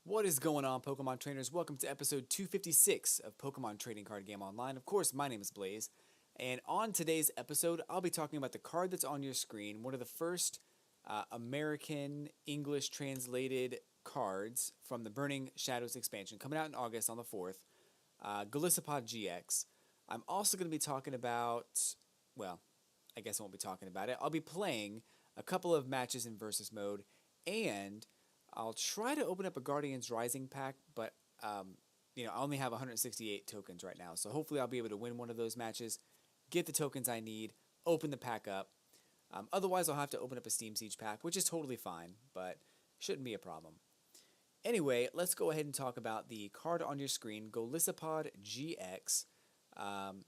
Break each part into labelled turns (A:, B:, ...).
A: What is going on, Pokemon trainers? Welcome to episode 256 of Pokemon Trading Card Game Online. Of course, my name is Blaze, and on today's episode, I'll be talking about the card that's on your screen, one of the first American English translated cards from the Burning Shadows expansion, coming out in August on the 4th, Golisopod GX. I'm also going to be talking about, well, I guess I won't be talking about it. I'll be playing a couple of matches in Versus mode, and I'll try to open up a Guardians Rising pack, but I only have 168 tokens right now, so hopefully I'll be able to win one of those matches, get the tokens I need, open the pack up. Otherwise, I'll have to open up a Steam Siege pack, which is totally fine, but shouldn't be a problem. Anyway, let's go ahead and talk about the card on your screen, Golisopod GX. Um,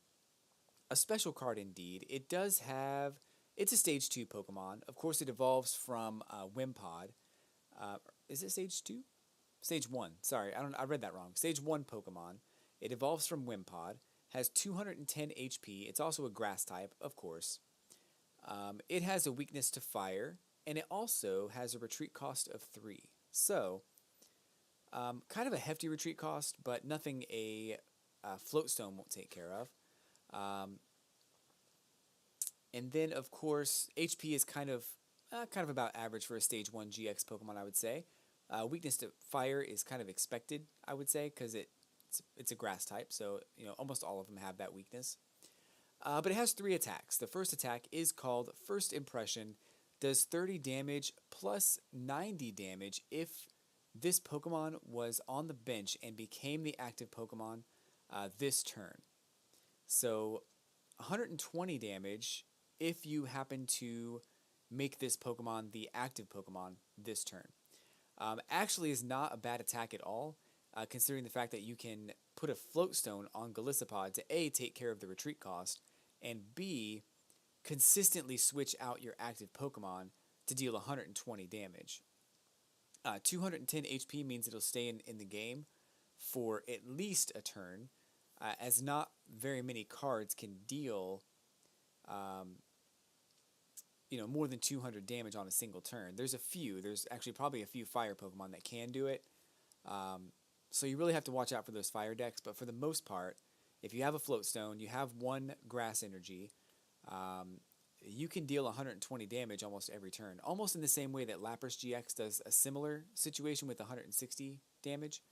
A: a special card indeed. It's a Stage 2 Pokemon. Of course, it evolves from Wimpod. Is it Stage 2? Stage 1. Sorry, I read that wrong. Stage 1 Pokemon. It evolves from Wimpod. Has 210 HP. It's also a grass type, of course. It has a weakness to fire, and it also has a retreat cost of 3. So, kind of a hefty retreat cost, but nothing a float stone won't take care of. Um, and then, of course, HP is kind of about average for a Stage 1 GX Pokemon, I would say. Weakness to fire is kind of expected, I would say, because it's a grass type, so almost all of them have that weakness. But it has 3 attacks. The first attack is called First Impression, does 30 damage plus 90 damage if this Pokemon was on the bench and became the active Pokemon this turn. So 120 damage if you happen to make this Pokemon the active Pokemon this turn. Actually is not a bad attack at all, considering the fact that you can put a Float Stone on Golisopod to A, take care of the retreat cost, and B, consistently switch out your active Pokemon to deal 120 damage. 210 HP means it'll stay in the game for at least a turn, as not very many cards can deal um, more than 200 damage on a single turn. There's a few. There's actually probably a few fire Pokemon that can do it. So you really have to watch out for those fire decks. But for the most part, if you have a Float Stone, you have 1 grass energy, you can deal 120 damage almost every turn. Almost in the same way that Lapras GX does a similar situation with 160 damage.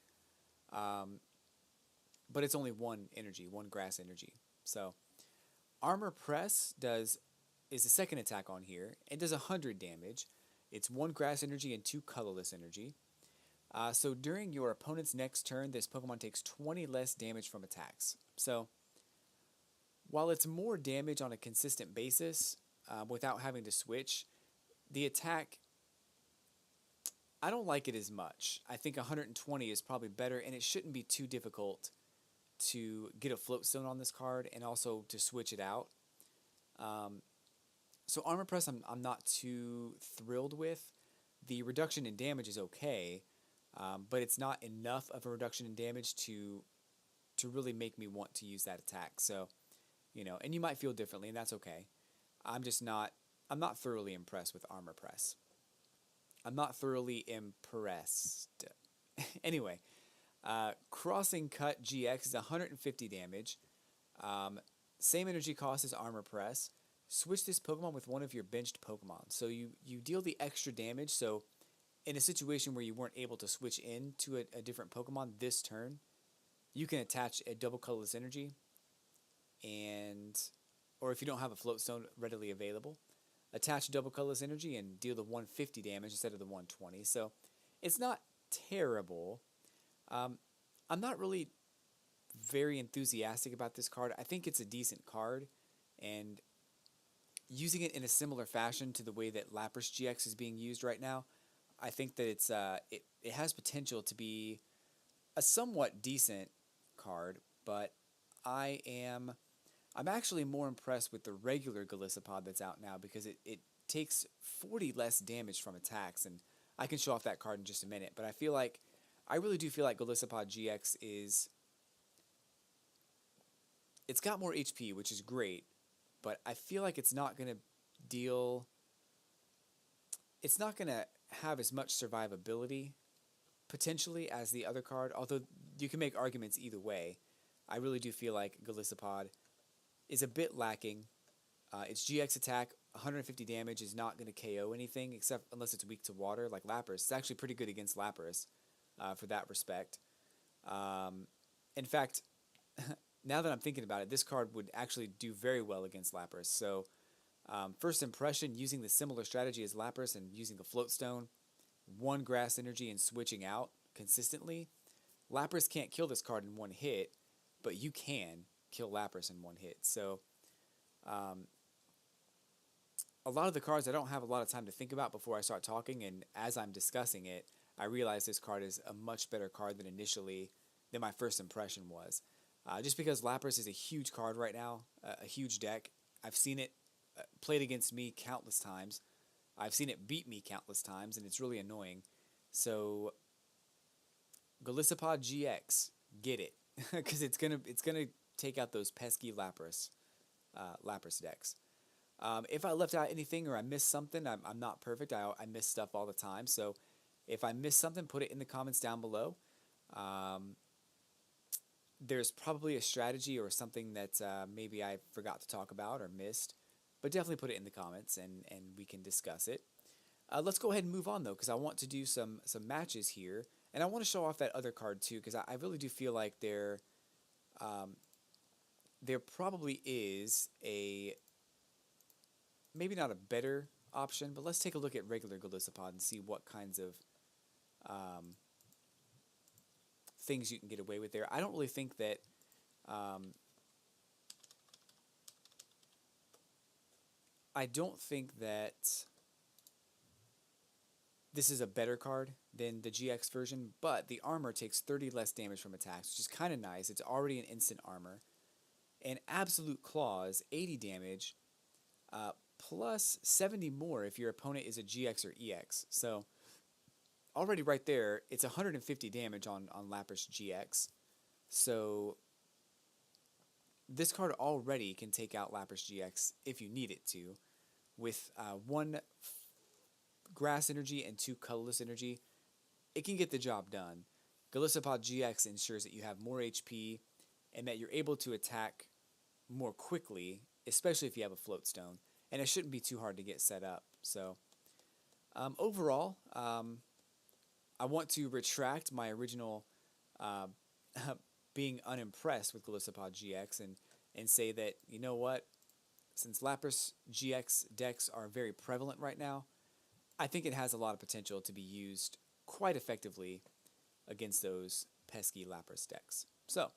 A: But it's only 1 energy, 1 grass energy. So Armor Press is the second attack on here. It does 100 damage. It's 1 grass energy and 2 colorless energy. So during your opponent's next turn, this Pokemon takes 20 less damage from attacks. So while it's more damage on a consistent basis without having to switch, the attack, I don't like it as much. I think 120 is probably better, and it shouldn't be too difficult to get a Float Stone on this card and also to switch it out. So Armor Press I'm not too thrilled with. The reduction in damage is okay, but it's not enough of a reduction in damage to really make me want to use that attack. So, and you might feel differently, and that's okay. I'm not thoroughly impressed with Armor Press. I'm not thoroughly impressed. Anyway, Crossing Cut GX is 150 damage. Same energy cost as Armor Press. Switch this Pokemon with one of your benched Pokemon. So you deal the extra damage. So in a situation where you weren't able to switch into a different Pokemon this turn, you can attach a double colorless energy, or if you don't have a Float Stone readily available, attach double colorless energy and deal the 150 damage instead of the 120. So it's not terrible. I'm not really very enthusiastic about this card. I think it's a decent card, and using it in a similar fashion to the way that Lapras GX is being used right now, I think that it has potential to be a somewhat decent card, but I'm actually more impressed with the regular Golisopod that's out now because it takes 40 less damage from attacks, and I can show off that card in just a minute, but I really do feel like Golisopod GX it's got more HP, which is great, but I feel like it's not going to have as much survivability potentially as the other card, although you can make arguments either way. I really do feel like Golisopod is a bit lacking. Its GX attack, 150 damage, is not going to KO anything except unless it's weak to water, like Lapras. It's actually pretty good against Lapras for that respect. In fact, now that I'm thinking about it, this card would actually do very well against Lapras. So, first impression, using the similar strategy as Lapras and using the Float Stone, 1 grass energy and switching out consistently. Lapras can't kill this card in one hit, but you can kill Lapras in one hit. So, a lot of the cards I don't have a lot of time to think about before I start talking, and as I'm discussing it, I realize this card is a much better card than my first impression was. Just because Lapras is a huge card right now, a huge deck. I've seen it played against me countless times. I've seen it beat me countless times, and it's really annoying. So, Golisopod GX, get it, because it's gonna take out those pesky Lapras decks. If I left out anything or I missed something, I'm not perfect. I miss stuff all the time. So if I missed something, put it in the comments down below. There's probably a strategy or something that maybe I forgot to talk about or missed. But definitely put it in the comments and we can discuss it. Let's go ahead and move on, though, because I want to do some matches here. And I want to show off that other card, too, because I really do feel like there probably is maybe not a better option, but let's take a look at regular Golisopod and see what kinds of things you can get away with there. I don't really think that this is a better card than the GX version, but the armor takes 30 less damage from attacks, which is kind of nice. It's already an instant armor. And Absolute Claws, 80 damage, plus 70 more if your opponent is a GX or EX. So already right there, it's 150 damage on Lapras GX. So this card already can take out Lapras GX if you need it to. With 1 grass energy and 2 colorless energy, it can get the job done. Golisopod GX ensures that you have more HP and that you're able to attack more quickly, especially if you have a Float Stone. And it shouldn't be too hard to get set up. So, overall, I want to retract my original being unimpressed with Golisopod GX and say that, you know what, since Lapras GX decks are very prevalent right now, I think it has a lot of potential to be used quite effectively against those pesky Lapras decks. So,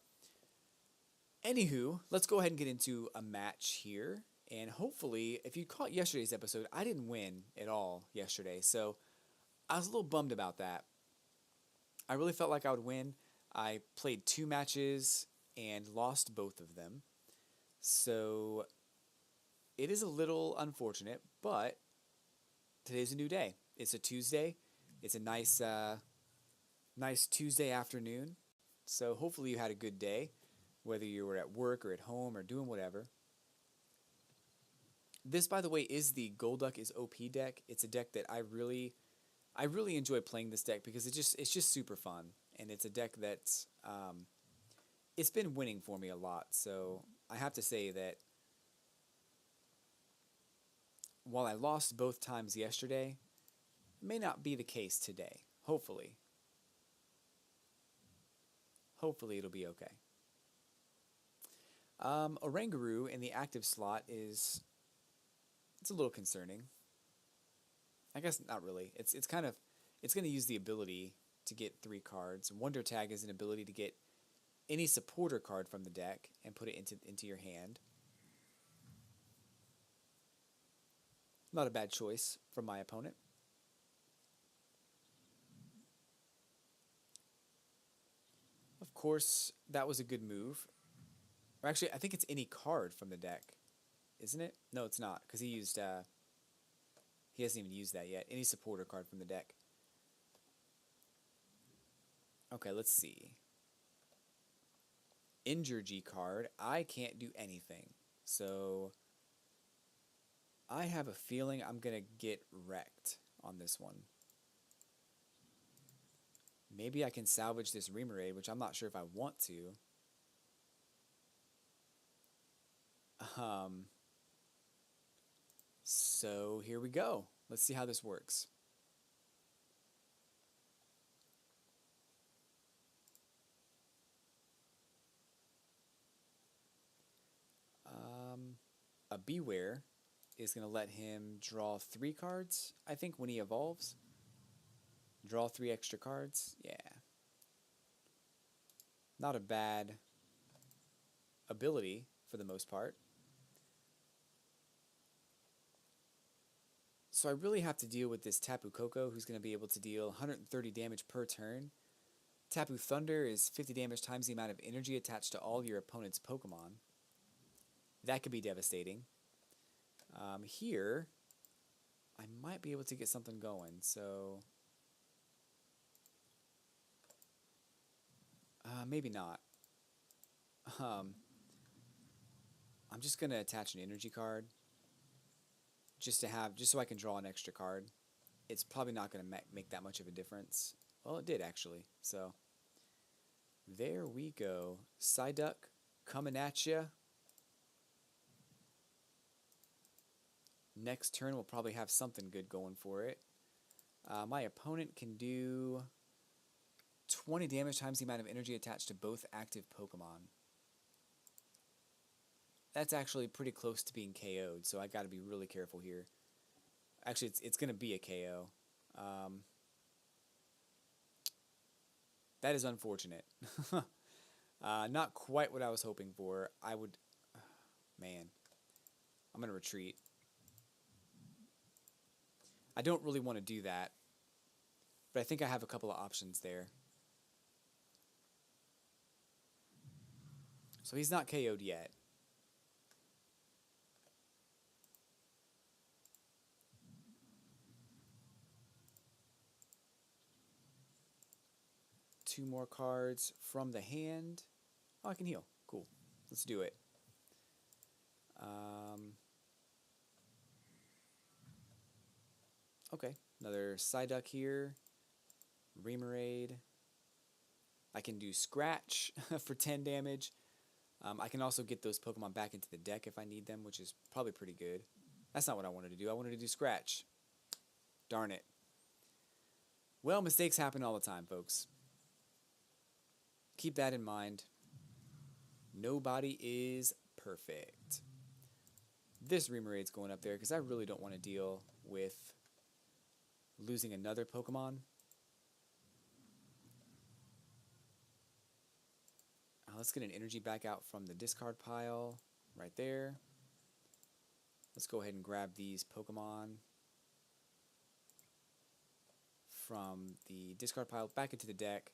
A: anywho, let's go ahead and get into a match here. And hopefully, if you caught yesterday's episode, I didn't win at all yesterday. So I was a little bummed about that. I really felt like I would win. I played 2 matches and lost both of them. So it is a little unfortunate, but today's a new day. It's a Tuesday. It's a nice Tuesday afternoon. So hopefully you had a good day, whether you were at work or at home or doing whatever. This, by the way, is the Golduck is OP deck. It's a deck that I really enjoy playing this deck because it's just super fun, and it's a deck that's it's been winning for me a lot. So I have to say that while I lost both times yesterday, it may not be the case today. Hopefully it'll be okay. Oranguru in the active slot it's a little concerning. I guess not really. It's going to use the ability to get 3 cards. Wonder Tag is an ability to get any supporter card from the deck and put it into your hand. Not a bad choice from my opponent. Of course, that was a good move. Or actually, I think it's any card from the deck. Isn't it? No, it's not, because he hasn't even used that yet. Any supporter card from the deck. Okay, let's see. Injure G card. I can't do anything. So I have a feeling I'm going to get wrecked on this one. Maybe I can salvage this Remoraid, which I'm not sure if I want to. So here we go. Let's see how this works. A Beware is going to let him draw 3 cards, I think, when he evolves. Draw 3 extra cards. Yeah. Not a bad ability for the most part. So I really have to deal with this Tapu Koko, who's going to be able to deal 130 damage per turn. Tapu Thunder is 50 damage times the amount of energy attached to all your opponent's Pokemon. That could be devastating. Here, I might be able to get something going, so... maybe not. I'm just going to attach an energy card. Just so I can draw an extra card. It's probably not going to make that much of a difference. Well, it did actually. So, there we go. Psyduck coming at ya. Next turn we'll probably have something good going for it. My opponent can do 20 damage times the amount of energy attached to both active Pokemon. That's actually pretty close to being KO'd, so I got to be really careful here. Actually, it's going to be a KO. That is unfortunate. Not quite what I was hoping for. Man. I'm going to retreat. I don't really want to do that, but I think I have a couple of options there. So he's not KO'd yet. Two more cards from the hand. Oh, I can heal. Cool. Let's do it. Okay, another Psyduck here. Remoraid. I can do Scratch for 10 damage. I can also get those Pokemon back into the deck if I need them, which is probably pretty good. That's not what I wanted to do. I wanted to do Scratch. Darn it. Well, mistakes happen all the time, folks. Keep that in mind. Nobody is perfect. This Remoraid's going up there because I really don't want to deal with losing another Pokemon. Let's get an energy back out from the discard pile right there. Let's go ahead and grab these Pokemon from the discard pile back into the deck.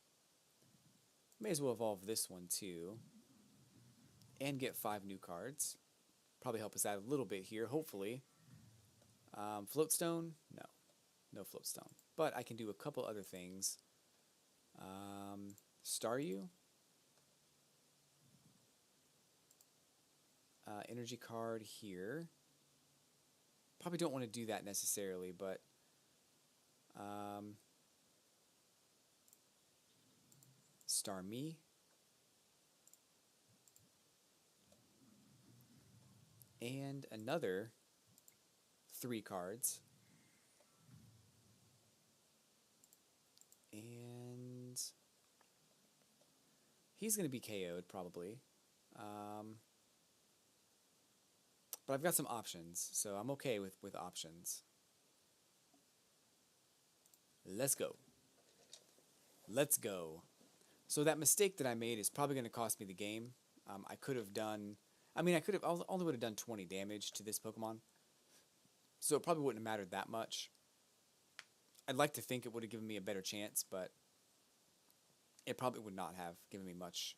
A: May as well evolve this one too. And get 5 new cards. Probably help us out a little bit here, hopefully. Floatstone? No. No Floatstone. But I can do a couple other things. Staryu? Energy card here. Probably don't want to do that necessarily, but Starmie. And another 3 cards. And he's going to be KO'd probably. But I've got some options, so I'm okay with options. Let's go. Let's go. So that mistake that I made is probably going to cost me the game. I could have done... I only would have done 20 damage to this Pokemon. So it probably wouldn't have mattered that much. I'd like to think it would have given me a better chance, but it probably would not have given me much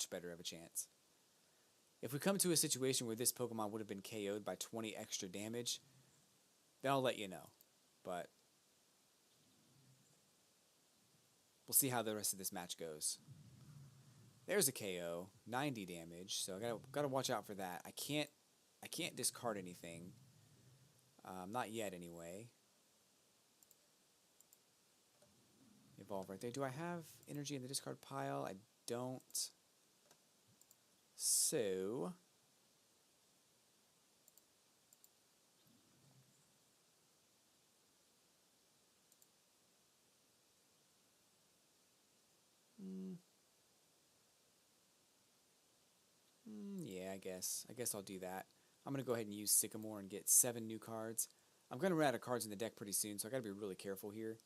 A: better of a chance. If we come to a situation where this Pokemon would have been KO'd by 20 extra damage, then I'll let you know. But we'll see how the rest of this match goes. There's a KO, 90 damage, so I gotta watch out for that. I can't discard anything. Not yet, anyway. evolve right there. Do I have energy in the discard pile? I don't. So... yeah, I guess. I guess I'll do that. I'm going to go ahead and use Sycamore and get 7 new cards. I'm going to run out of cards in the deck pretty soon, so I got to be really careful here.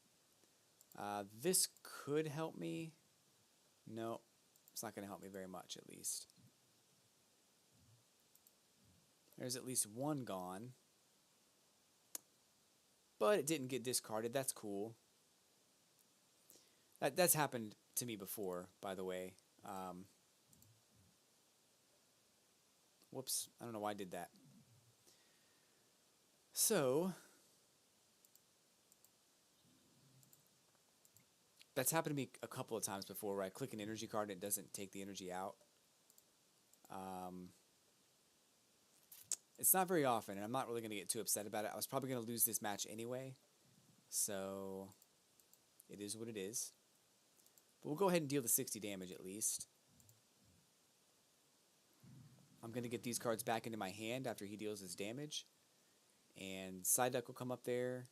A: This could help me. No, it's not going to help me very much, at least. There's at least one gone. But it didn't get discarded. That's cool. That's happened to me before, by the way. Whoops, I don't know why I did that. So, that's happened to me a couple of times before where I click an energy card and it doesn't take the energy out. It's not very often, and I'm not really going to get too upset about it. I was probably going to lose this match anyway, so it is what it is. But we'll go ahead and deal the 60 damage at least. I'm going to get these cards back into my hand after he deals his damage. And Side Deck will come up there.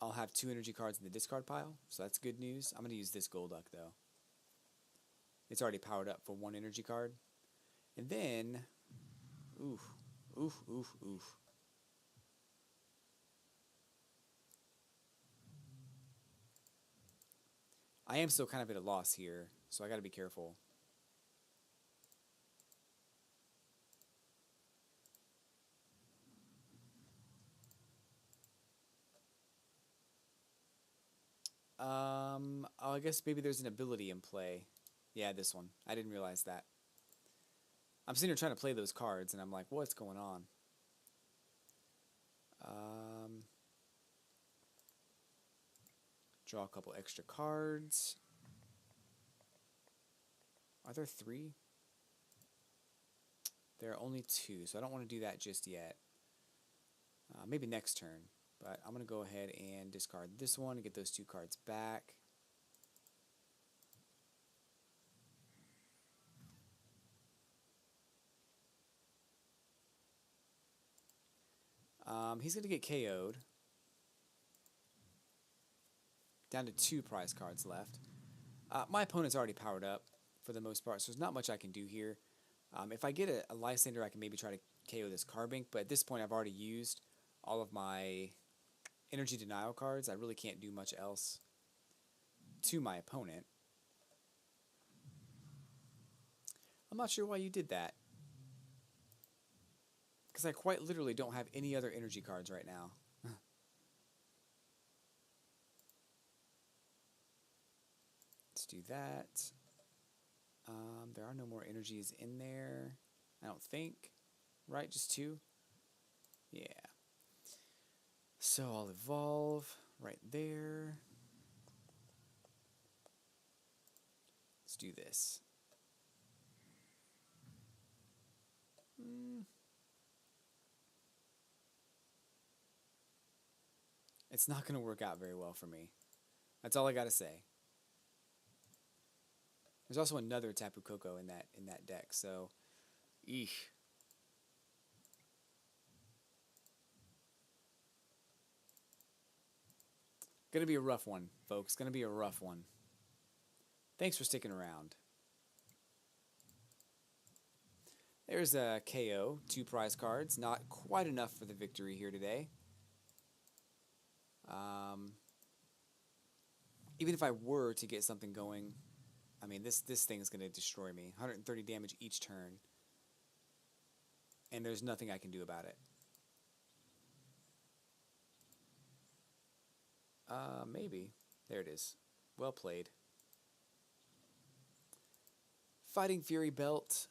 A: I'll have 2 energy cards in the discard pile, so that's good news. I'm going to use this Golduck, though. It's already powered up for 1 energy card. And then... Oof. I am still kind of at a loss here, so I got to be careful. Oh, I guess maybe there's an ability in play. Yeah, this one. I didn't realize that. I'm sitting here trying to play those cards, and I'm like, what's going on? Draw a couple extra cards. Are there 3? There are only 2, so I don't want to do that just yet. Maybe next turn. But I'm going to go ahead and discard this one and get those 2 cards back. He's going to get KO'd. Down to 2 prize cards left. My opponent's already powered up for the most part, so there's not much I can do here. If I get a Lysander, I can maybe try to KO this Carbink, but at this point I've already used all of my energy denial cards. I really can't do much else to my opponent. I'm not sure why you did that. Because I quite literally don't have any other energy cards right now. Let's do that. There are no more energies in there, I don't think. Right, just 2? Yeah. So I'll evolve right there. Let's do this. It's not going to work out very well for me. That's all I got to say. There's also another Tapu Koko in that deck, so eesh. Gonna be a rough one, folks. Gonna be a rough one. Thanks for sticking around. There's a KO, 2 prize cards. Not quite enough for the victory here today. Even if I were to get something going, I mean, this thing is going to destroy me. 130 damage each turn. And there's nothing I can do about it. Maybe. There it is. Well played. Fighting Fury Belt.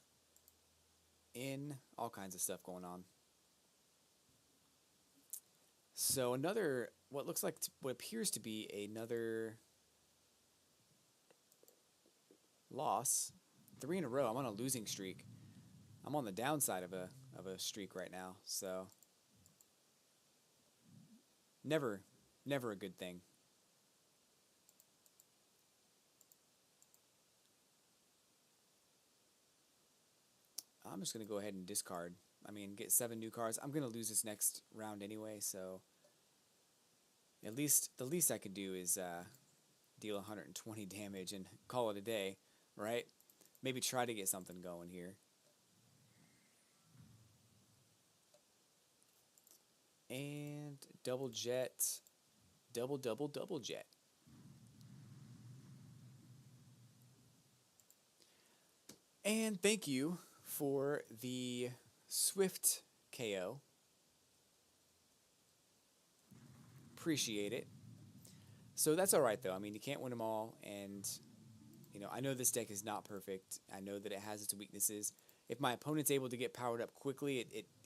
A: In. All kinds of stuff going on. So another, what looks like, what appears to be another loss. 3 in a row. I'm on a losing streak. I'm on the downside of a streak right now. So never Never a good thing. I'm just going to go ahead and discard. I mean, get 7 new cards. I'm going to lose this next round anyway, so at least the least I could do is deal 120 damage and call it a day, right? Maybe try to get something going here. And double jet, double jet. And thank you for the swift KO. Appreciate it. So that's all right though. I mean, you can't win them all, and you know, I know this deck is not perfect. I know that it has its weaknesses. If my opponent's able to get powered up quickly,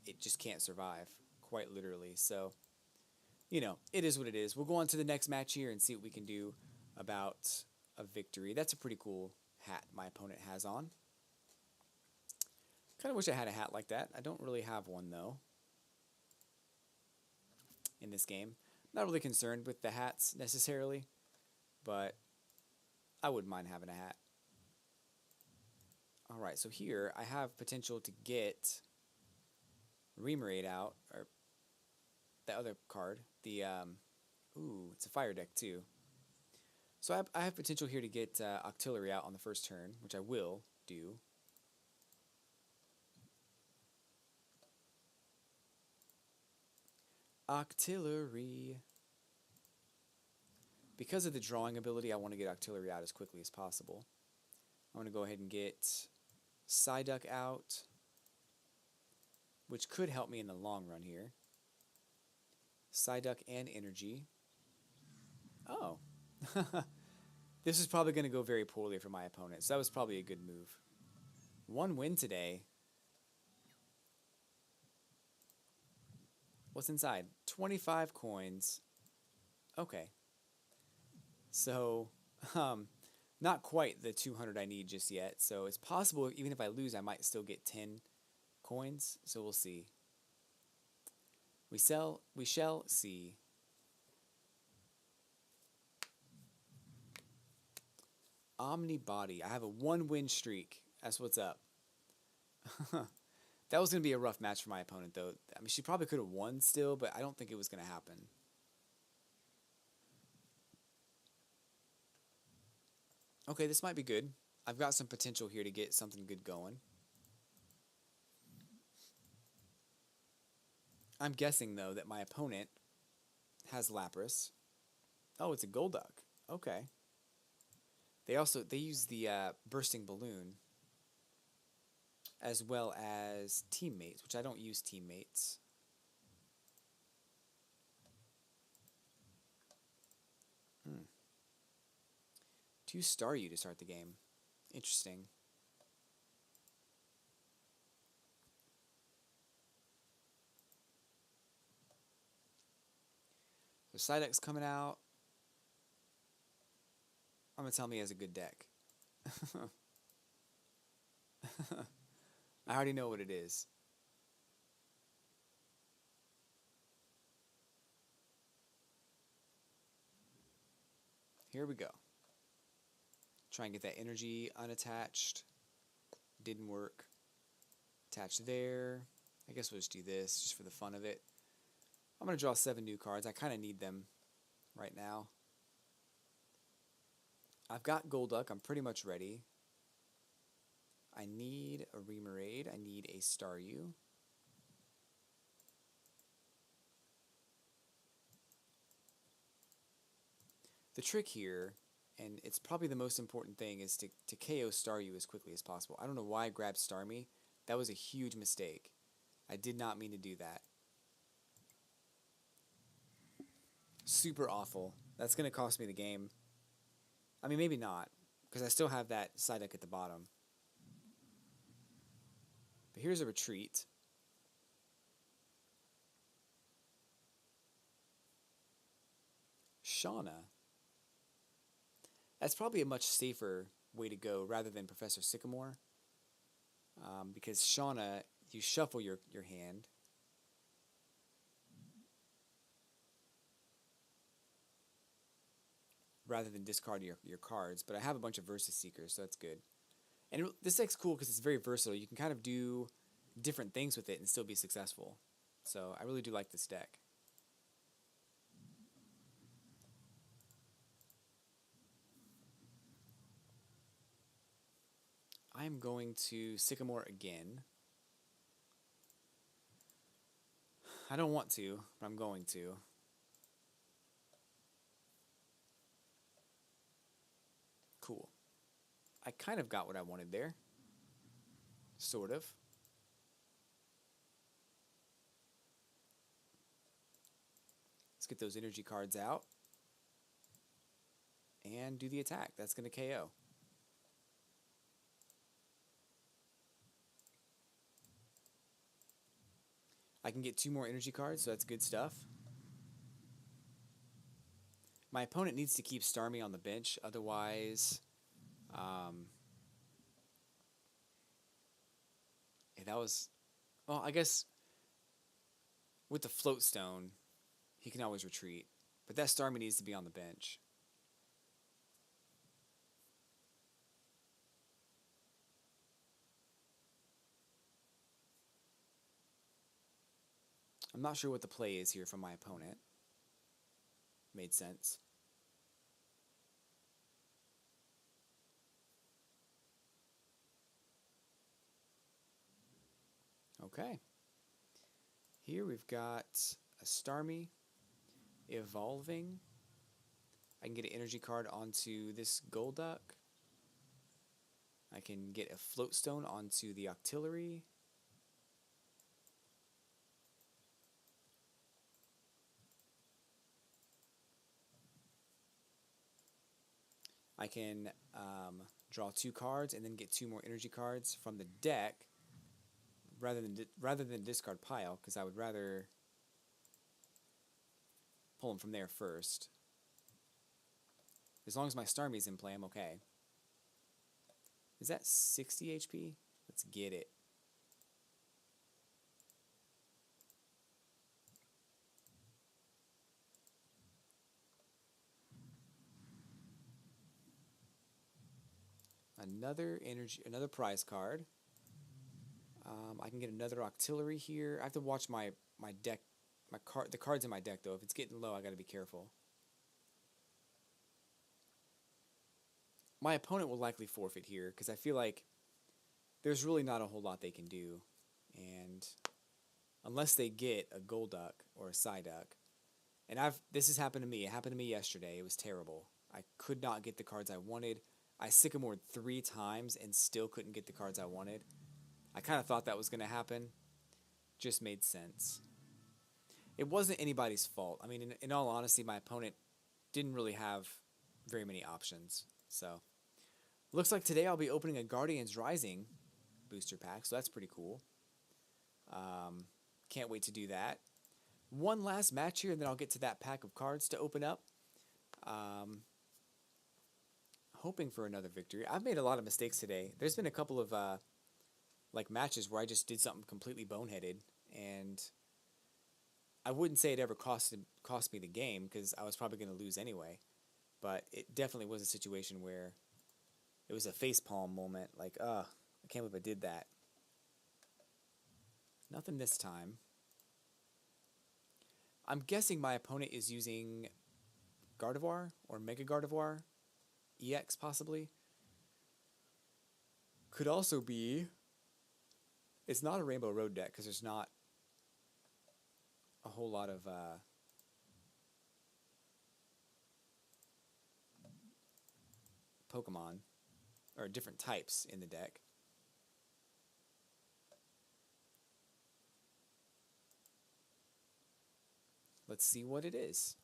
A: it just can't survive, quite literally. So, you know, it is what it is. We'll go on to the next match here and see what we can do about a victory. That's a pretty cool hat my opponent has on. Kind of wish I had a hat like that. I don't really have one, though, in this game. Not really concerned with the hats, necessarily, but I wouldn't mind having a hat. Alright, so here I have potential to get Remoraid out, or the other card. The, ooh, it's a fire deck, too. So I have potential here to get Octillery out on the first turn, which I will do. Octillery. Because of the drawing ability, I want to get Octillery out as quickly as possible. I want to go ahead and get Psyduck out, which could help me in the long run here. Psyduck and Energy. Oh. This is probably going to go very poorly for my opponent, so that was probably a good move. 1 win today. What's inside? 25 coins. Okay. So, not quite the 200 I need just yet. So it's possible, even if I lose, I might still get 10 coins. So we'll see. We shall see. Omnibody. I have a 1-win streak. That's what's up. That was going to be a rough match for my opponent, though. I mean, she probably could have won still, but I don't think it was going to happen. Okay, this might be good. I've got some potential here to get something good going. I'm guessing, though, that my opponent has Lapras. Oh, it's a Golduck. Okay. They use the Bursting Balloon, as well as Teammates, which I don't use Teammates. To Staryu to start the game. Interesting. So Psyduck's coming out. I'm going to tell me he has a good deck. I already know what it is. Here we go. Try and get that energy unattached. Didn't work. Attach there. I guess we'll just do this just for the fun of it. I'm going to draw 7 new cards. I kind of need them right now. I've got Golduck. I'm pretty much ready. I need a Remoraid. I need a Staryu. The trick here, and it's probably the most important thing, is to KO Staryu as quickly as possible. I don't know why I grabbed Starmie. That was a huge mistake. I did not mean to do that. Super awful. That's going to cost me the game. I mean, maybe not, because I still have that Psyduck at the bottom. But here's a retreat. Shauna. That's probably a much safer way to go rather than Professor Sycamore. Because Shauna, you shuffle your hand. rather than discard your cards. But I have a bunch of Versus Seekers, so that's good. And this deck's cool because it's very versatile. You can kind of do different things with it and still be successful. So I really do like this deck. I'm going to Sycamore again. I don't want to, but I'm going to. Cool. I kind of got what I wanted there. Sort of. Let's get those energy cards out. And do the attack. That's going to KO. I can get 2 more energy cards, so that's good stuff. My opponent needs to keep Starmie on the bench, otherwise... yeah, that was... Well, I guess with the Float Stone, he can always retreat. But that Starmie needs to be on the bench. I'm not sure what the play is here from my opponent. Made sense. Okay. Here we've got a Starmie evolving. I can get an energy card onto this Golduck. I can get a Float Stone onto the Octillery. I can draw 2 cards and then get 2 more energy cards from the deck rather than discard pile, because I would rather pull them from there first. As long as my Starmie's in play, I'm okay. Is that 60 HP? Let's get it. Another prize card. I can get another Octillery here. I have to watch my deck, the cards in my deck though. If it's getting low, I got to be careful. My opponent will likely forfeit here because I feel like there's really not a whole lot they can do, and unless they get a Golduck or a Psyduck, and this has happened to me. It happened to me yesterday. It was terrible. I could not get the cards I wanted. I Sycamored 3 times and still couldn't get the cards I wanted. I kind of thought that was going to happen. Just made sense. It wasn't anybody's fault. I mean, in all honesty, my opponent didn't really have very many options. So, looks like today I'll be opening a Guardians Rising booster pack, so that's pretty cool. Can't wait to do that. One last match here, and then I'll get to that pack of cards to open up. Hoping for another victory. I've made a lot of mistakes today. There's been a couple of matches where I just did something completely boneheaded, and I wouldn't say it ever cost me the game because I was probably going to lose anyway. But it definitely was a situation where it was a facepalm moment. Like, I can't believe I did that. Nothing this time. I'm guessing my opponent is using Gardevoir or Mega Gardevoir EX possibly. Could also be... It's not a Rainbow Road deck because there's not a whole lot of Pokemon or different types in the deck. Let's see what it is.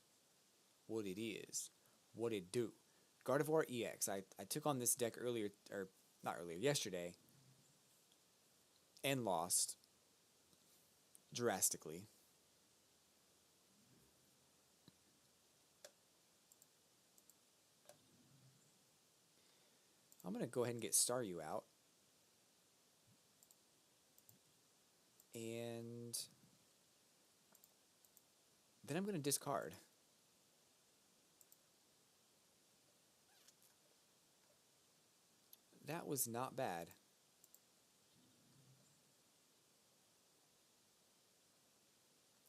A: What it is. What it do. Gardevoir EX. I took on this deck earlier, or not earlier, yesterday, and lost drastically. I'm going to go ahead and get Staryu out. And then I'm going to discard. That was not bad.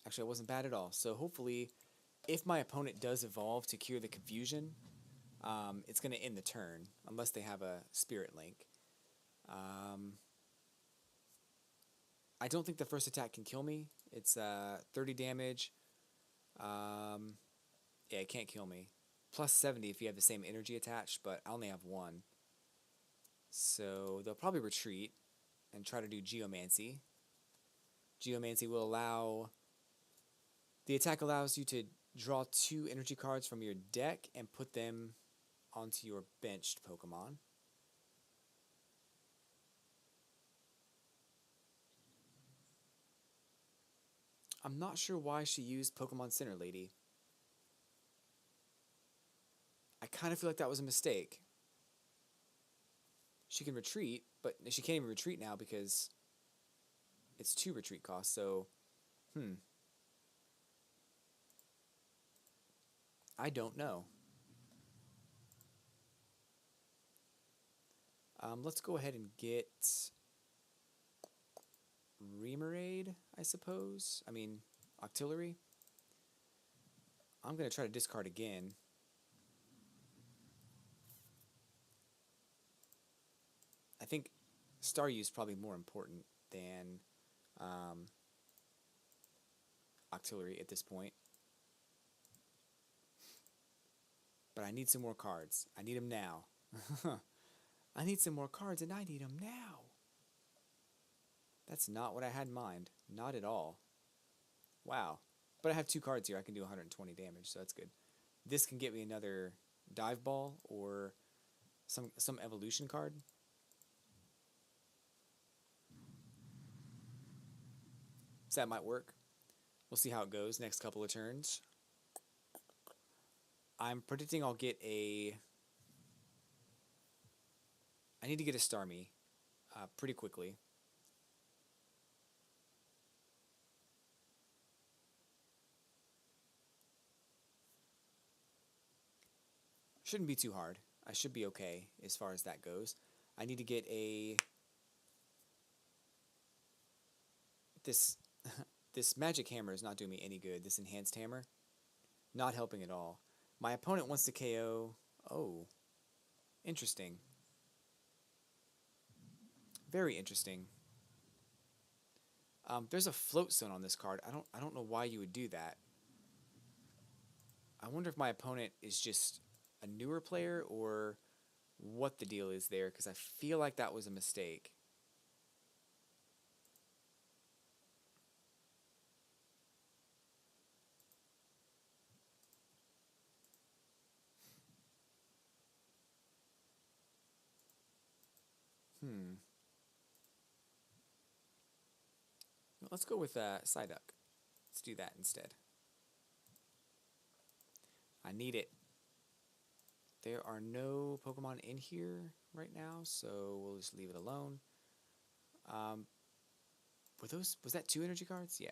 A: Actually, it wasn't bad at all. So hopefully, if my opponent does evolve to cure the confusion, it's going to end the turn, unless they have a Spirit Link. I don't think the first attack can kill me. It's 30 damage. Yeah, it can't kill me. Plus 70 if you have the same energy attached, but I only have one. So they'll probably retreat and try to do Geomancy. Geomancy will allow... The attack allows you to draw 2 energy cards from your deck and put them onto your benched Pokemon. I'm not sure why she used Pokemon Center Lady. I kind of feel like that was a mistake. She can retreat, but she can't even retreat now because it's 2 retreat costs, so... I don't know. Let's go ahead and get Remoraid, I suppose. I mean, Octillery. I'm going to try to discard again. I think Staryu is probably more important than Octillery at this point. But I need some more cards. I need them now. I need some more cards and I need them now. That's not what I had in mind. Not at all. Wow. But I have 2 cards here. I can do 120 damage, so that's good. This can get me another Dive Ball or some evolution card. So that might work. We'll see how it goes next couple of turns. I'm predicting I'll get a... I need to get a Starmie pretty quickly. Shouldn't be too hard. I should be okay as far as that goes. I need to get a... This magic hammer is not doing me any good. This enhanced hammer, not helping at all. My opponent wants to KO... Oh. Interesting. Very interesting. There's a float zone on this card. I don't know why you would do that. I wonder if my opponent is just a newer player or what the deal is there, because I feel like that was a mistake. Let's go with Psyduck. Let's do that instead. I need it. There are no Pokemon in here right now, so we'll just leave it alone. Was that 2 energy cards? Yeah.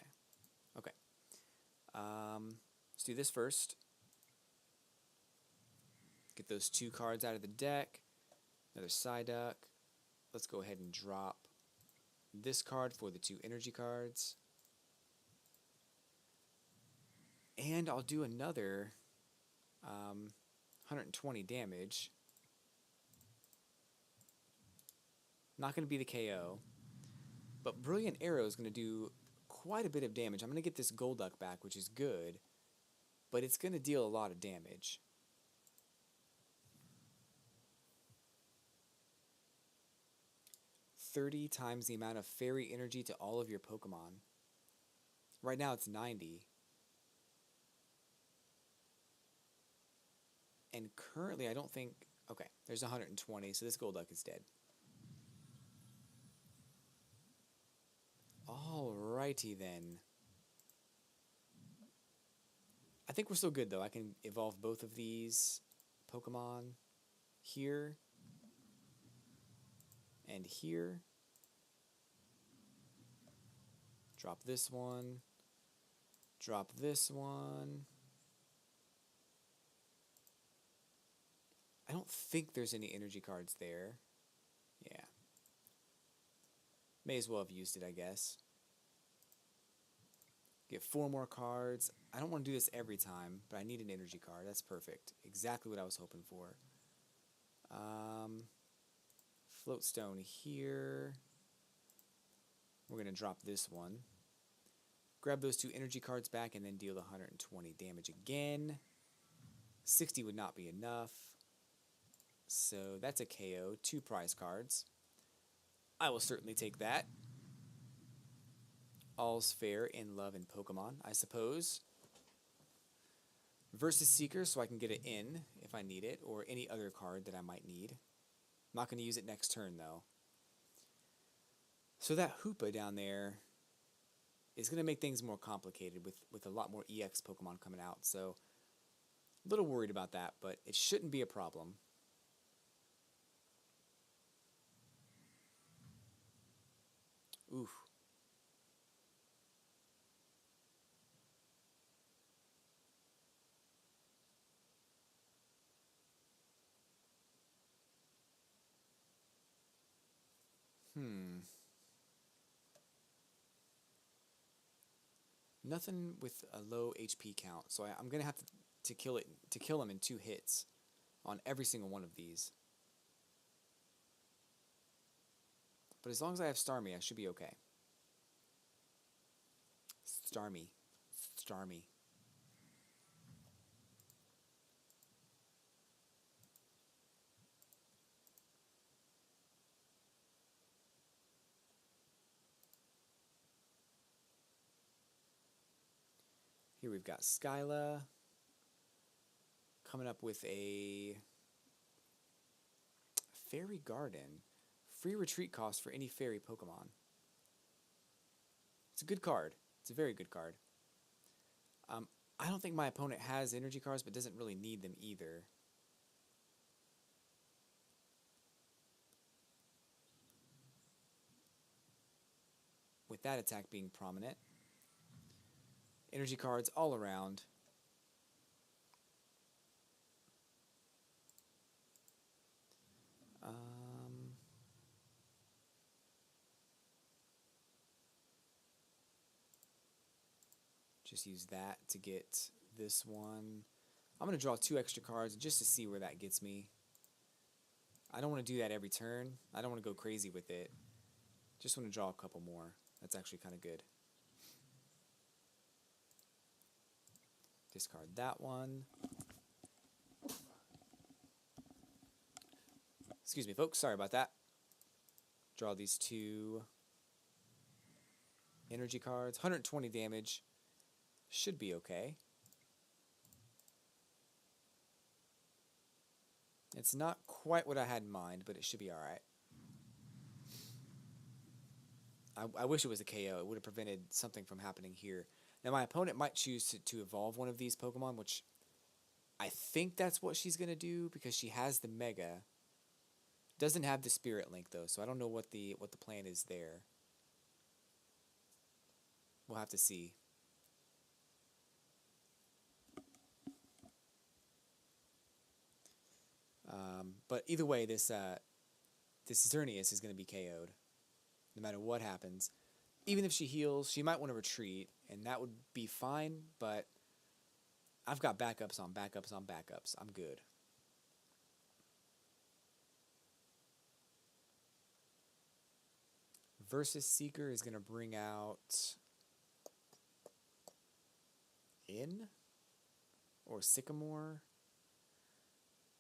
A: Okay. Let's do this first. Get those 2 cards out of the deck. Another Psyduck. Let's go ahead and drop this card for the 2 energy cards. And I'll do another 120 damage. Not going to be the KO. But Brilliant Arrow is going to do quite a bit of damage. I'm going to get this Golduck back, which is good. But it's going to deal a lot of damage. $30 times the amount of fairy energy to all of your Pokemon. Right now it's 90. And currently I don't think... Okay, there's 120, so this Golduck is dead. Alrighty then. I think we're still good though. I can evolve both of these Pokemon here and here. Drop this one. Drop this one. I don't think there's any energy cards there. May as well have used it, I guess. Get 4 more cards. I don't want to do this every time, but I need an energy card. That's perfect. Exactly what I was hoping for. Floatstone here. We're going to drop this one. Grab those 2 energy cards back and then deal 120 damage again. 60 would not be enough. So that's a KO. 2 prize cards. I will certainly take that. All's fair in love and Pokemon, I suppose. Versus Seeker, so I can get it in if I need it, or any other card that I might need. I'm not going to use it next turn, though. So that Hoopa down there is going to make things more complicated with a lot more EX Pokemon coming out. So a little worried about that, but it shouldn't be a problem. Oof. Nothing with a low HP count, so I'm gonna have to kill him in 2 hits on every single one of these. But as long as I have Starmie, I should be okay. Starmie. Starmie. Here we've got Skyla coming up with a Fairy Garden. Free retreat cost for any fairy Pokemon. It's a good card. It's a very good card. I don't think my opponent has energy cards, but doesn't really need them either. With that attack being prominent. Energy cards all around. Just use that to get this one. I'm going to draw 2 extra cards just to see where that gets me. I don't want to do that every turn. I don't want to go crazy with it. Just want to draw a couple more. That's actually kind of good. Discard that one. Excuse me, folks. Sorry about that. Draw these 2 energy cards. 120 damage. Should be okay. It's not quite what I had in mind, but it should be alright. I wish it was a KO. It would have prevented something from happening here. Now, my opponent might choose to evolve one of these Pokemon, which I think that's what she's going to do because she has the Mega. Doesn't have the Spirit Link, though, so I don't know what the plan is there. We'll have to see. But either way, this Xerneas is going to be KO'd, no matter what happens. Even if she heals, she might want to retreat, and that would be fine, but I've got backups on backups on backups. I'm good. Versus Seeker is going to bring out In or Sycamore.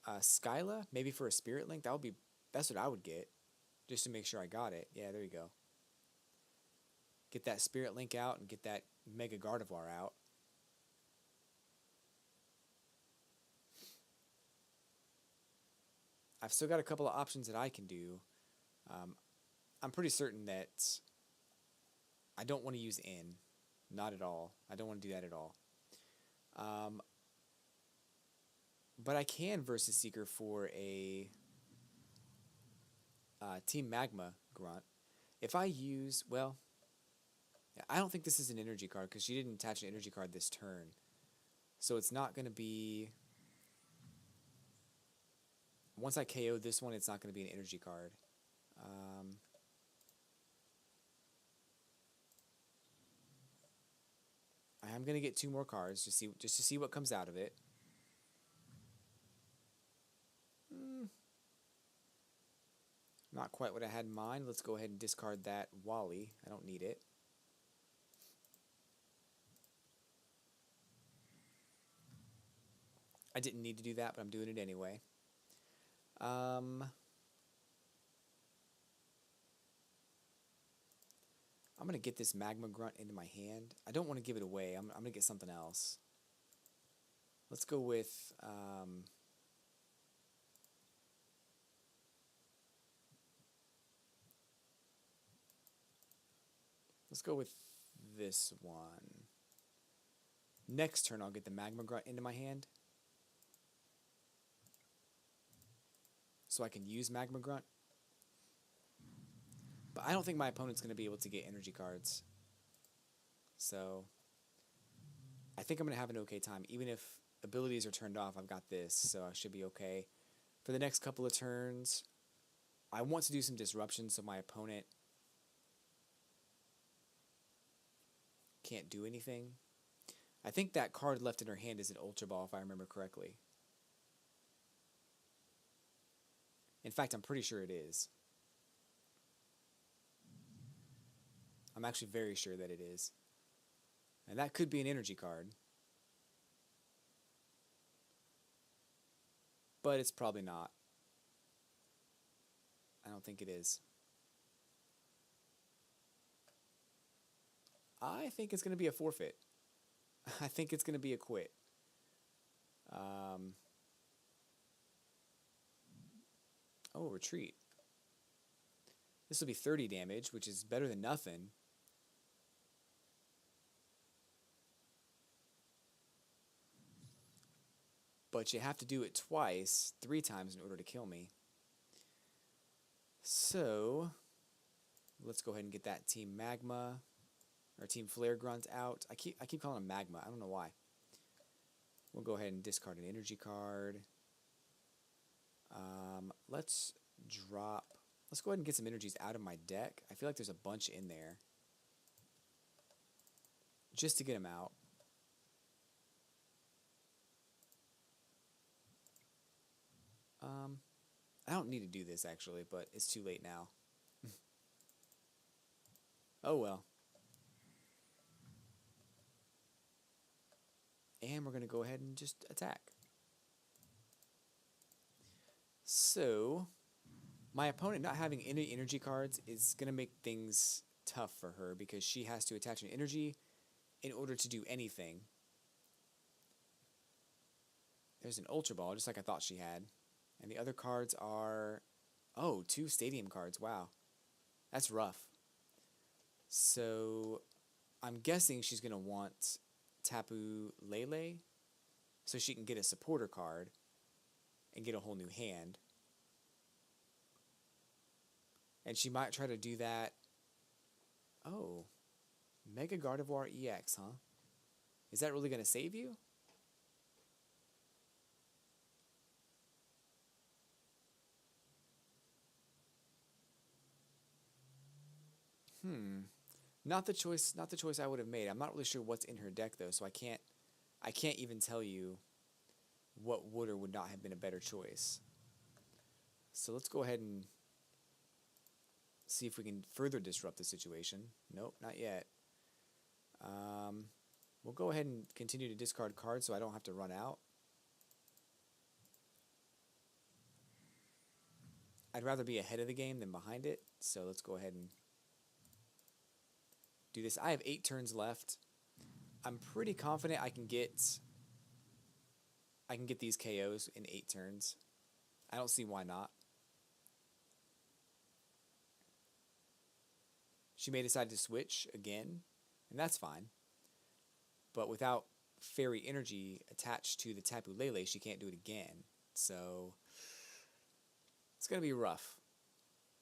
A: Skyla, maybe for a Spirit Link. That's what I would get, just to make sure I got it. Yeah, there you go. Get that Spirit Link out and get that Mega Gardevoir out. I've still got a couple of options that I can do. I'm pretty certain that I don't want to use In. Not at all. I don't want to do that at all. But I can versus Seeker for a Team Magma Grunt. If I use, well, I don't think this is an energy card because she didn't attach an energy card this turn. So it's not going to be... Once I KO this one, it's not going to be an energy card. am going to get 2 more cards just to see what comes out of it. Not quite what I had in mind. Let's go ahead and discard that Wally. I don't need it. I didn't need to do that, but I'm doing it anyway. I'm going to get this Magma Grunt into my hand. I don't want to give it away. I'm going to get something else. Let's go with... let's go with this one. Next turn, I'll get the Magma Grunt into my hand, so I can use Magma Grunt. But I don't think my opponent's going to be able to get energy cards. So I think I'm going to have an okay time. Even if abilities are turned off, I've got this, so I should be okay. For the next couple of turns, I want to do some disruption so my opponent can't do anything. I think that card left in her hand is an Ultra Ball, if I remember correctly. In fact, I'm pretty sure it is. I'm actually very sure that it is. And that could be an energy card. But it's probably not. I don't think it is. I think it's going to be a forfeit. I think it's going to be a quit. Oh, retreat. This will be 30 damage, which is better than nothing. But you have to do it twice, 3 times in order to kill me. So, let's go ahead and get that Team Magma, or Team Flare Grunt out. I keep calling him Magma, I don't know why. We'll go ahead and discard an energy card. Let's go ahead and get some energies out of my deck. I feel like there's a bunch in there. Just to get them out. I don't need to do this actually, but it's too late now. Oh well. And we're going to go ahead and just attack. So, my opponent not having any energy cards is going to make things tough for her because she has to attach an energy in order to do anything. There's an Ultra Ball, just like I thought she had. And the other cards are... oh, 2 Stadium cards. Wow. That's rough. So, I'm guessing she's going to want Tapu Lele so she can get a supporter card and get a whole new hand. And she might try to do that. Oh, Mega Gardevoir EX, huh? Is that really going to save you? Not the choice I would have made. I'm not really sure what's in her deck though, so I can't even tell you what would or would not have been a better choice. So let's go ahead and see if we can further disrupt the situation. Nope, not yet. We'll go ahead and continue to discard cards so I don't have to run out. I'd rather be ahead of the game than behind it, so let's go ahead and do this. I have 8 turns left. I'm pretty confident I can get these KOs in 8 turns. I don't see why not. She may decide to switch again, and that's fine. But without Fairy Energy attached to the Tapu Lele, she can't do it again. So it's going to be rough.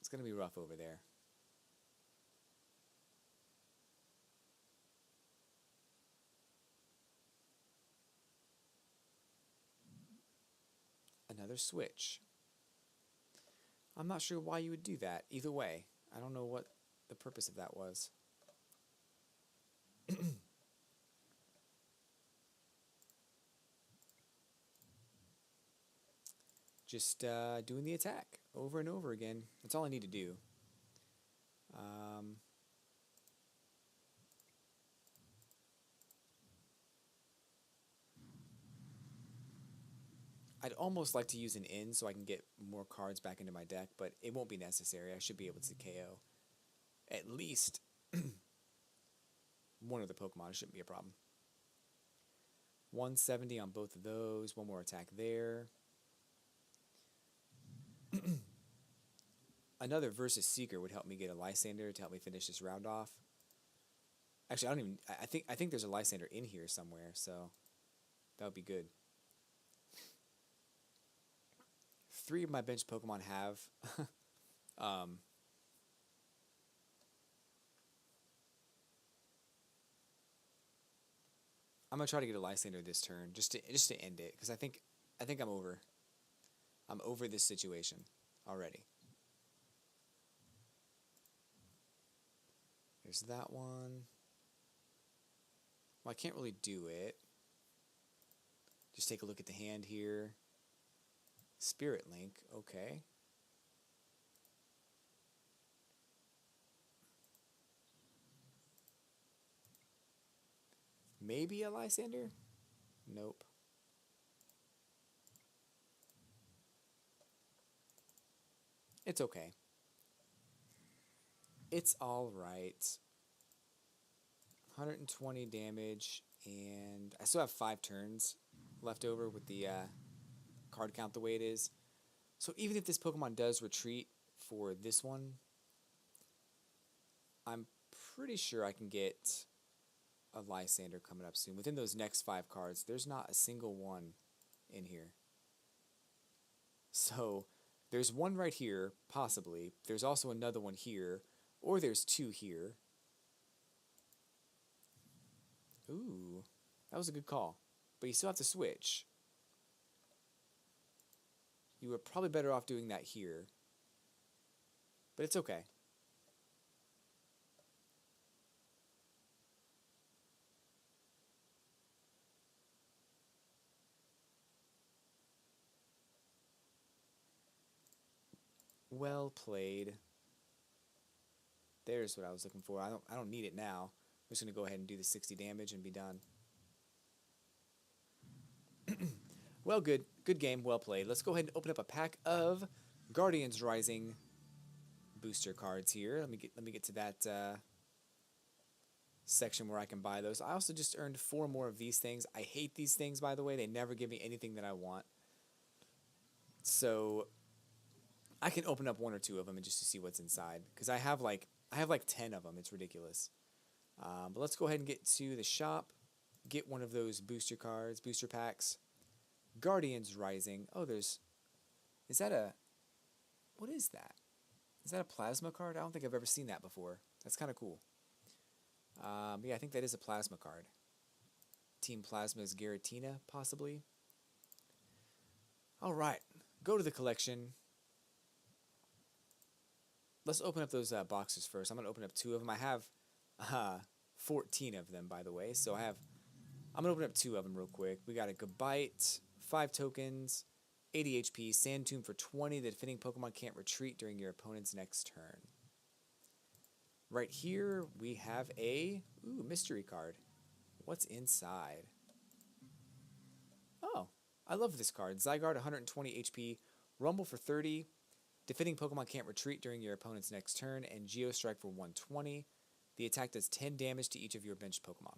A: It's going to be rough over there. Another switch. I'm not sure why you would do that. Either way, I don't know what the purpose of that was. just doing the attack over and over again. That's all I need to do. I'd almost like to use an in so I can get more cards back into my deck, but it won't be necessary. I should be able to KO at least one of the Pokemon. It shouldn't be a problem. 170 on both of those. One more attack there. Another Versus Seeker would help me get a Lysander to help me finish this round off. Actually, I don't even. I think there's a Lysander in here somewhere, so that would be good. 3 of my bench Pokemon have. I'm gonna try to get a Lysander this turn just to end it, because I think I'm over. I'm over this situation already. There's that one. Well, I can't really do it. Just take a look at the hand here. Spirit Link, okay. Maybe a Lysander? Nope. It's okay. It's alright. 120 damage, and I still have 5 turns left over with the card count the way it is. So even if this Pokemon does retreat for this one, I'm pretty sure I can get a Lysander coming up soon. Within those next 5 cards, there's not a single one in here. So there's one right here, possibly. There's also another one here, or there's 2 here. Ooh, that was a good call. But you still have to switch. You were probably better off doing that here. But it's okay. Well played. There's what I was looking for. I don't need it now. I'm just going to go ahead and do the 60 damage and be done. Well, good game, well played. Let's go ahead and open up a pack of Guardians Rising booster cards here. Let me get to that section where I can buy those. I also just earned 4 more of these things. I hate these things, by the way. They never give me anything that I want. So I can open up 1 or 2 of them and just to see what's inside, because I have like 10 of them. It's ridiculous. But let's go ahead and get to the shop. Get one of those booster cards, booster packs. Guardians Rising. Oh, is that what is that? Is that a plasma card? I don't think I've ever seen that before. That's kind of cool. Yeah, I think that is a plasma card. Team Plasma's Giratina, possibly. All right, go to the collection. Let's open up those boxes first. I'm going to open up 2 of them. I have 14 of them, by the way. So I'm going to open up 2 of them real quick. We got a Gabite, 5 tokens, 80 HP, Sand Tomb for 20. The defending Pokemon can't retreat during your opponent's next turn. Right here, we have a mystery card. What's inside? Oh, I love this card. Zygarde, 120 HP, Rumble for 30. Defending Pokemon can't retreat during your opponent's next turn, and Geostrike for 120. The attack does 10 damage to each of your benched Pokemon.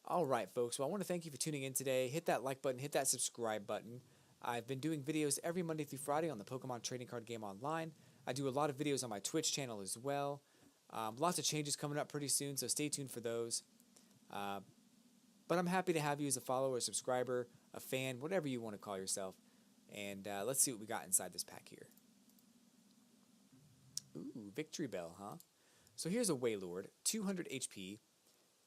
A: Alright, folks, well, I want to thank you for tuning in today. Hit that like button, hit that subscribe button. I've been doing videos every Monday through Friday on the Pokemon Trading Card Game Online. I do a lot of videos on my Twitch channel as well. Lots of changes coming up pretty soon, so stay tuned for those. But I'm happy to have you as a follower, a subscriber, a fan, whatever you want to call yourself. And let's see what we got inside this pack here. Ooh, Victory Bell, huh? So here's a Wailord, 200 HP.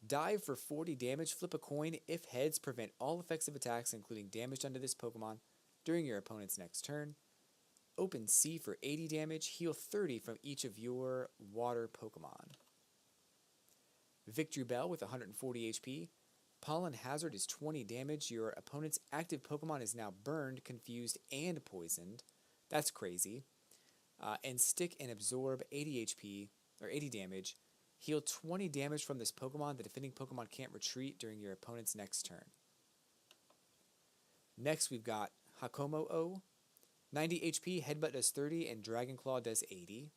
A: Dive for 40 damage, flip a coin. If heads, prevent all effects of attacks, including damage done to this Pokemon, during your opponent's next turn. Open Sea for 80 damage, heal 30 from each of your water Pokemon. Victory Bell with 140 HP. Pollen Hazard is 20 damage. Your opponent's active Pokemon is now burned, confused, and poisoned. That's crazy. And Stick and Absorb 80 HP, or 80 damage. Heal 20 damage from this Pokemon. The defending Pokemon can't retreat during your opponent's next turn. Next, we've got Hakomo-O. 90 HP, Headbutt does 30, and Dragon Claw does 80.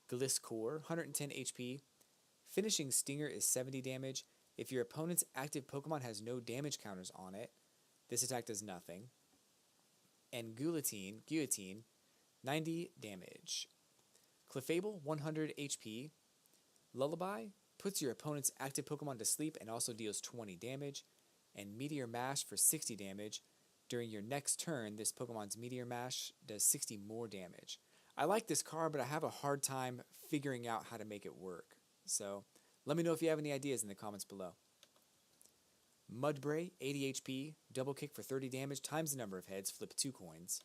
A: Gliscor, 110 HP. Finishing Stinger is 70 damage. If your opponent's active Pokemon has no damage counters on it, this attack does nothing. And Guillotine, 90 damage. Clefable, 100 HP. Lullaby puts your opponent's active Pokemon to sleep and also deals 20 damage. And Meteor Mash for 60 damage. During your next turn, this Pokemon's Meteor Mash does 60 more damage. I like this card, but I have a hard time figuring out how to make it work. So let me know if you have any ideas in the comments below. Mudbray, 80 HP, Double Kick for 30 damage, times the number of heads, flip 2 coins.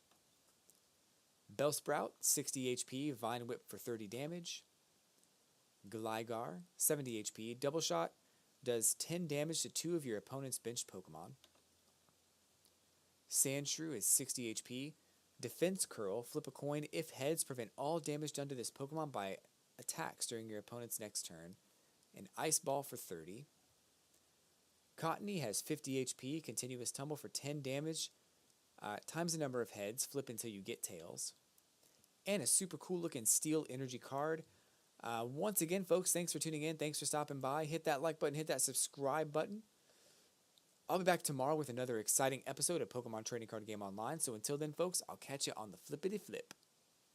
A: Bellsprout, 60 HP, Vine Whip for 30 damage. Gligar, 70 HP, Double Shot, does 10 damage to 2 of your opponent's benched Pokemon. Sandshrew is 60 HP. Defense Curl, flip a coin. If heads, prevent all damage done to this Pokemon by attacks during your opponent's next turn. And Ice Ball for 30. Cottony has 50 HP. Continuous Tumble for 10 damage. Times the number of heads. Flip until you get tails. And a super cool looking Steel Energy card. Once again, folks, thanks for tuning in. Thanks for stopping by. Hit that like button. Hit that subscribe button. I'll be back tomorrow with another exciting episode of Pokemon Trading Card Game Online. So until then, folks, I'll catch you on the flippity flip.